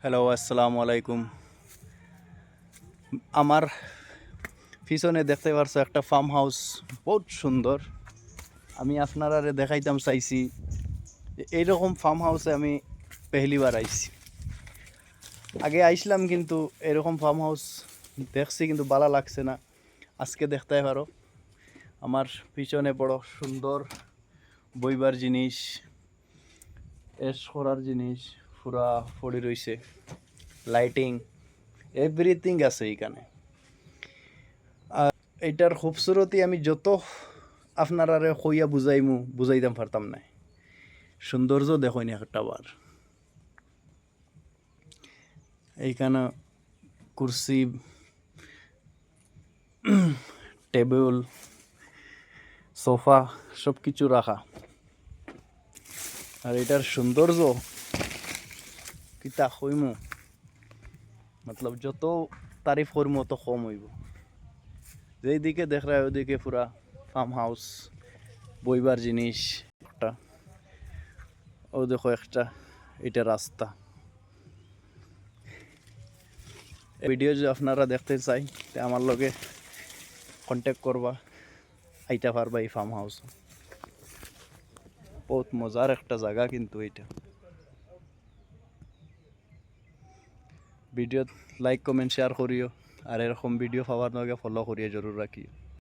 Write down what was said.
Hello, আসসালামু আলাইকুম। আমার পিছনে দেখতে পারছো একটা ফার্ম হাউস, বহুত সুন্দর। আমি আপনারা দেখাইতাম চাইছি যে এইরকম ফার্ম হাউসে আমি পেহলিবার আইছি। আগে আইসলাম কিন্তু এরকম ফার্ম হাউস দেখছি কিন্তু ভালো লাগছে না। আজকে দেখতে পারো আমার পিছনে বড় সুন্দর বইবার জিনিস, এস করার জিনিস পুরা পড়ে রইছে, লাইটিং এভরিথিং আছে এখানে। এইটার খুবসুরতি আমি যত আপনারা কইয়া বুঝাইতাম পারতাম না। সৌন্দর্য দেখইনি একটা বার। এইখানে কুরসি, টেবিল, সোফা সব কিছু রাখা। আর এটার সৌন্দর্য কিতা কইমু, মতলব যত তারিফ করমু তত কম হইব। যেই দিকে দেখরা ওইদিকে পুরা ফার্ম হাউস, বইবার জিনিস একটা। ও দেখো একটা, এটা রাস্তা। ভিডিও যদি আপনারা দেখতে চাই তে আমার লগে কন্ট্যাক্ট করবা, আইতা পারবা এই ফার্ম হাউস। বহুত মজার একটা জায়গা কিন্তু এটা। ভিডিও লাইক কমেন্ট শেয়ার করিও, আর এরকম ভিডিও পাওয়ার লগে ফলো করিয়ে জরুর রাখিও।